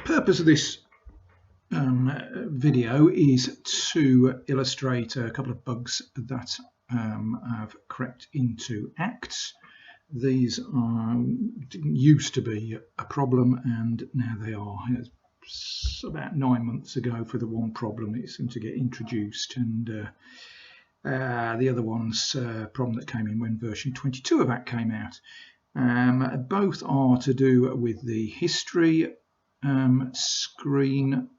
purpose of this video is to illustrate a couple of bugs that I've crept into Acts. These used to be a problem and now they are. It's about 9 months ago for the one problem it seemed to get introduced, and the other one's problem that came in when version 22 of Act came out. Both are to do with the history screen,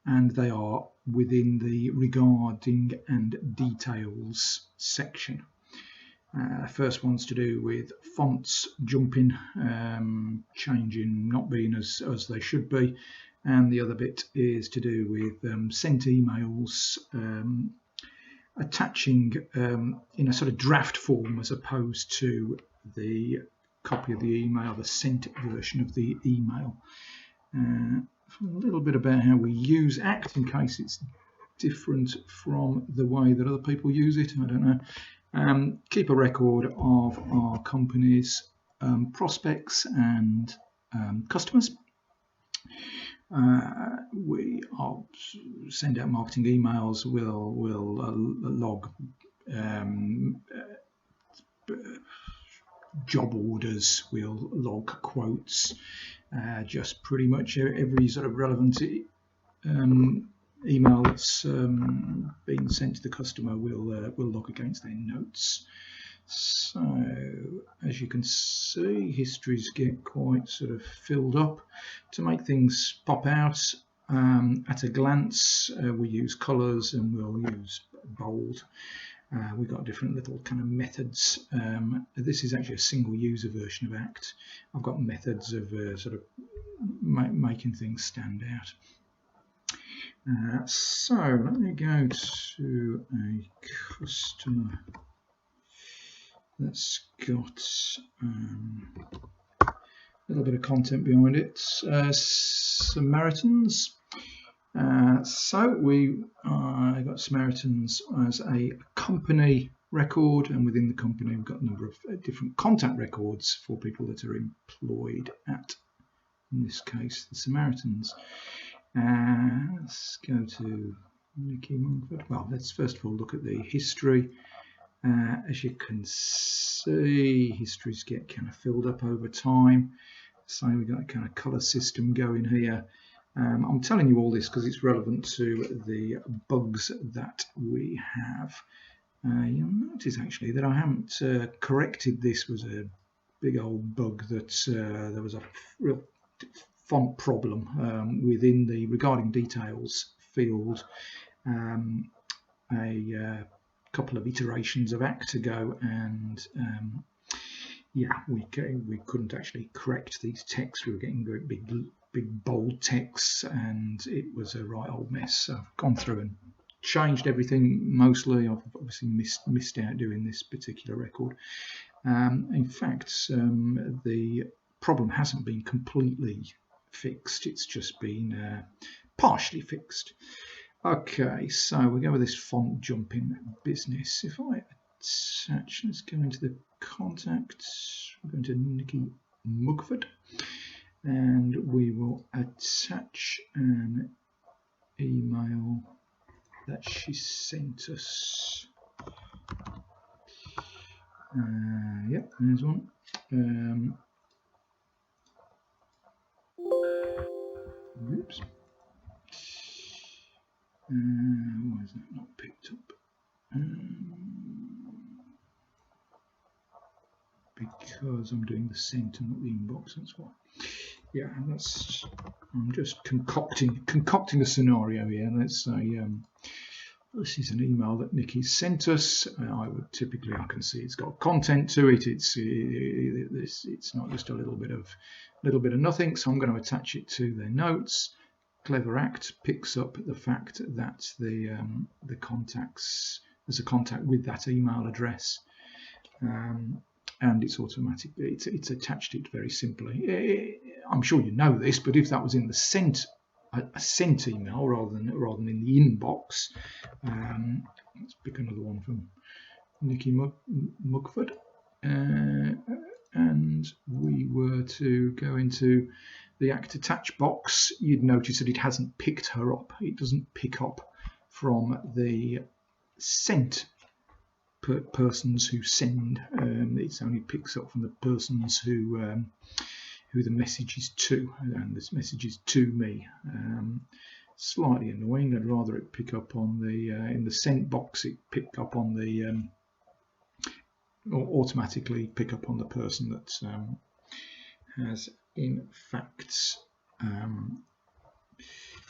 and they are within the regarding and details section. First one's to do with fonts jumping, changing, not being as they should be, and the other bit is to do with sent emails attaching in a sort of draft form as opposed to the copy of the email, the sent version of the email. A little bit about how we use Act in case it's different from the way that other people use it. I don't know. Keep a record of our company's prospects and customers. We send out marketing emails. We'll log job orders. We'll log quotes. Just pretty much every sort of relevant email that's being sent to the customer will log against their notes. So as you can see, histories get quite sort of filled up. To make things pop out at a glance, we use colours and we'll use bold. We've got different little kind of methods. This is actually a single user version of Act. I've got methods of sort of making things stand out. So let me go to a customer that's got a little bit of content behind it. Samaritans. So we got Samaritans as a company record, and within the company we've got a number of different contact records for people that are employed at, in this case, the Samaritans. Let's go to Nikki Mumford. Well, let's first of all look at the history. As you can see, histories get kind of filled up over time. So we've got a kind of colour system going here. I'm telling you all this because it's relevant to the bugs that we have. You'll notice actually that I haven't corrected this. Was a big old bug that there was a real font problem within the regarding details field a couple of iterations of Act ago, and yeah, we couldn't actually correct these texts. We were getting very big bold texts, and it was a right old mess. So I've gone through and changed everything mostly. I've obviously missed out doing this particular record. In fact, the problem hasn't been completely fixed. It's just been partially fixed. Okay, so we go with this font jumping business. If I attach, let's go into the contacts. We're going to Nikki Mugford, and we will attach an email that she sent us. Yep, there's one. Oops. Why is that not picked up? Because I'm doing the sent and not the inbox, that's why. Yeah, I'm just concocting a scenario here. Let's say this is an email that Nikki sent us. I can see it's got content to it. It's not just a little bit of nothing. So I'm going to attach it to their notes. Clever Act picks up the fact that the contacts, there's a contact with that email address, and it's automatically it's attached it very simply. I'm sure you know this, but if that was in the sent email rather than in the inbox, let's pick another one from Nikki Mugford, and we were to go into the act attach box, you'd notice that it hasn't picked her up. It doesn't pick up from the sent persons who send. It only picks up from the persons who the message is to, and this message is to me. Slightly annoying. I'd rather it pick up on the in the sent box. It pick up on the or automatically pick up on the person that has in fact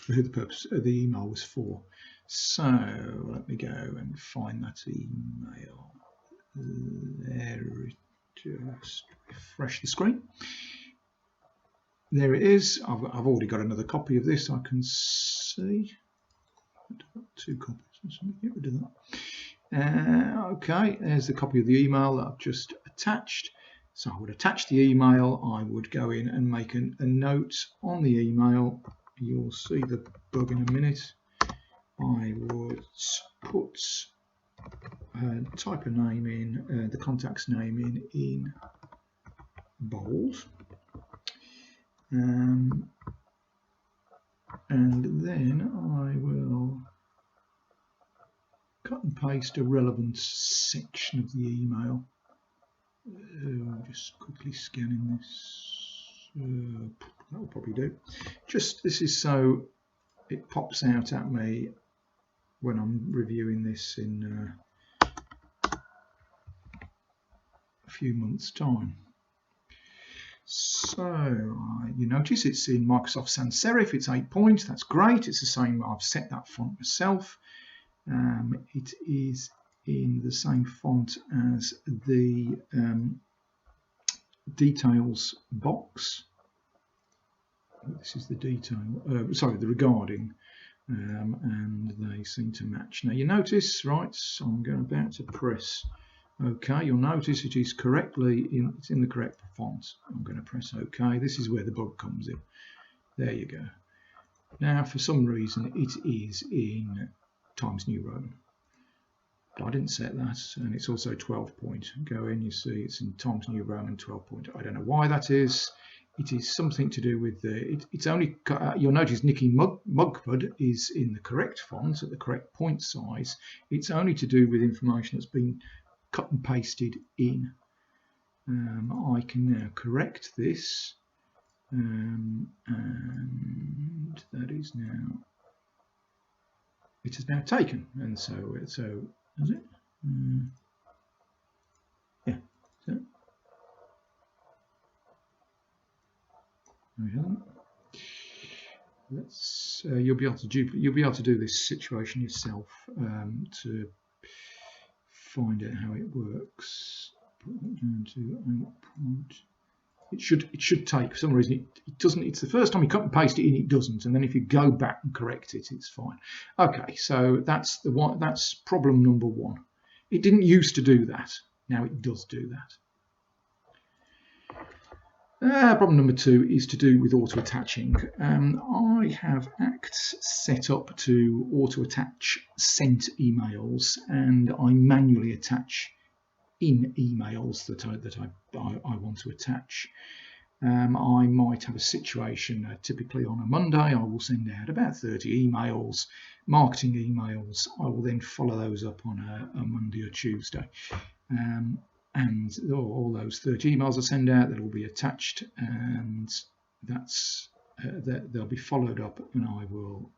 who the purpose of the email was for. So let me go and find that email. There, just refresh the screen. There it is. I've already got another copy of this. I can see. I've got 2 copies. Let me get rid of that. Okay, there's the copy of the email that I've just attached. So I would attach the email. I would go in and make a note on the email. You'll see the bug in a minute. I would put type a name in, the contact's name in bold. And then I will cut and paste a relevant section of the email. I'm just quickly scanning this. That will probably do. This is so it pops out at me when I'm reviewing this in a few months' time. So you notice it's in Microsoft Sans Serif. It's 8 point. That's great. It's the same. I've set that font myself. It is in the same font as the details box. This is the detail. Sorry, the regarding, and they seem to match. Now you notice, right? So I'm about to press OK. You'll notice it is correctly it's in the correct font. I'm going to press OK. This is where the bug comes in. There you go. Now, for some reason, it is in Times New Roman. But I didn't set that, and it's also 12 point. Go in, you see it's in Times New Roman 12 point. I don't know why that is. It is something to do with the. It's only. You'll notice Nicky Mugford is in the correct font at the correct point size. It's only to do with information that's been cut and pasted in. I can now correct this, and that is now. It is now taken, and so is it? Yeah. So. Let's. You'll be able to duplicate. You'll be able to do this situation yourself to find out how it works. Put that down to 8 point. It should take. For some reason, it doesn't. It's the first time you cut and paste it in, it doesn't, and then if you go back and correct it, it's fine. Okay, so that's the one. That's problem number 1. It didn't used to do that. Now it does do that. Problem number 2 is to do with auto attaching. I have acts set up to auto attach sent emails, and I manually attach in emails that I want to attach. I might have a situation, typically on a Monday, I will send out about 30 emails, marketing emails. I will then follow those up on a Monday or Tuesday. And all those 30 emails I send out, that will be attached, and that's they'll be followed up, and I will.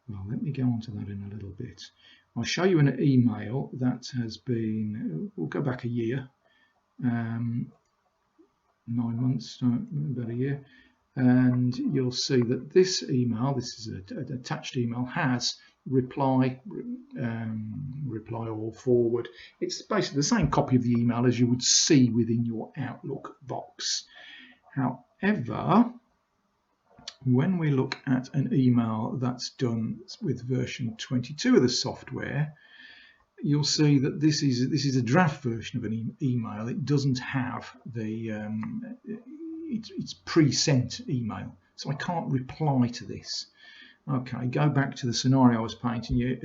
Well, let me go on to that in a little bit. I'll show you an email that has been. We'll go back a year, 9 months, about a year, and you'll see that this email. This is an attached email. Has reply all forward. It's basically the same copy of the email as you would see within your Outlook box. However, when we look at an email that's done with version 22 of the software, you'll see that this is a draft version of an email. It doesn't have the it's pre-sent email, so I can't reply to this. Okay, go back to the scenario I was painting you.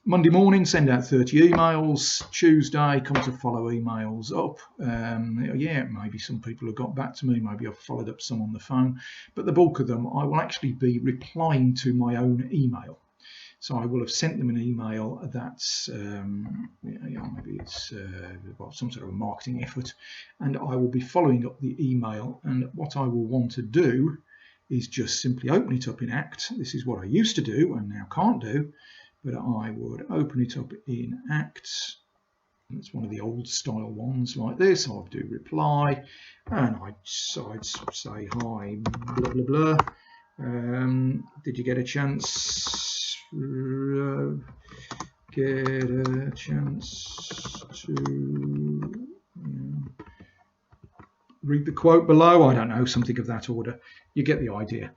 Monday morning, send out 30 emails. Tuesday, come to follow emails up. Yeah, maybe some people have got back to me. Maybe I've followed up some on the phone. But the bulk of them, I will actually be replying to my own email. So I will have sent them an email that's, maybe it's some sort of a marketing effort, and I will be following up the email. And what I will want to do is just simply open it up in ACT. This is what I used to do and now can't do, but I would open it up in ACT. It's one of the old style ones like this. I'll do reply, and I'd say hi, blah blah blah. Did you get a chance? Get a chance to read the quote below? I don't know, something of that order. You get the idea.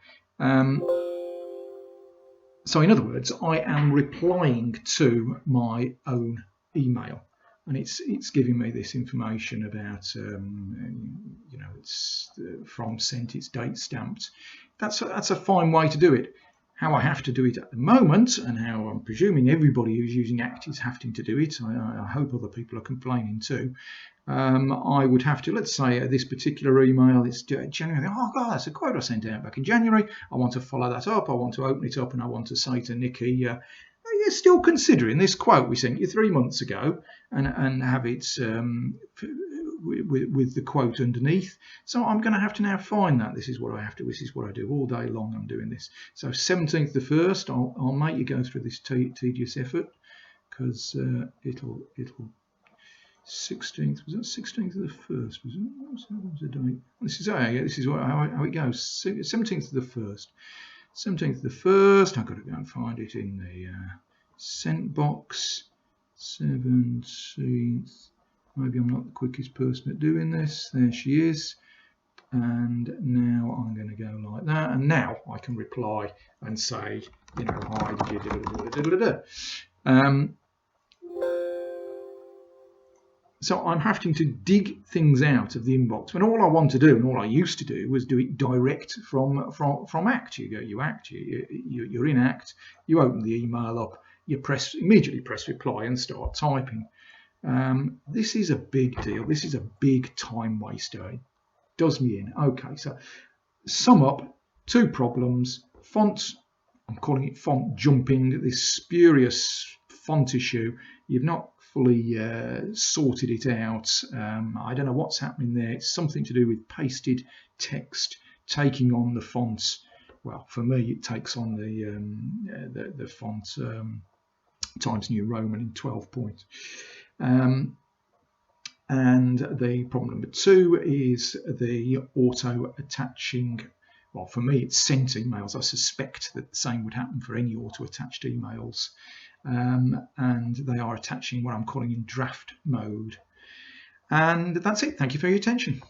So in other words, I am replying to my own email, and it's giving me this information about, it's from sent, it's date stamped. That's a fine way to do it. How I have to do it at the moment, and how I'm presuming everybody who's using ACT is having to do it, I hope other people are complaining too. I would have to, let's say this particular email, it's January. Oh God, that's a quote I sent out back in January. I want to follow that up. I want to open it up, and I want to say to Nikki, you're still considering this quote we sent you 3 months ago, and have it with the quote underneath. So I'm going to have to now find that. This is what I have to. This is what I do all day long. I'm doing this. So 17th the 1st, I'll make you go through this tedious effort, because it'll 16th, was that 16th of the 1st? Was it? What was the date? This is how it goes. 17th of the 1st. 17th of the 1st. I've got to go and find it in the sent box. 17th. Maybe I'm not the quickest person at doing this. There she is. And now I'm going to go like that. And now I can reply and say, hi, did you So I'm having to dig things out of the inbox when all I want to do, and all I used to do, was do it direct from ACT. You ACT, you're in ACT, you open the email up, you immediately press reply and start typing. This is a big deal. This is a big time waster. It does me in. Okay, so sum up, 2 problems. Font, I'm calling it font jumping, this spurious font issue. You've not fully sorted it out. I don't know what's happening there. It's something to do with pasted text taking on the fonts. Well, for me, it takes on the font Times New Roman in 12 point. And the problem number 2 is the auto attaching. Well, for me, it's sent emails. I suspect that the same would happen for any auto attached emails. And they are attaching what I'm calling in draft mode. And that's it. Thank you for your attention.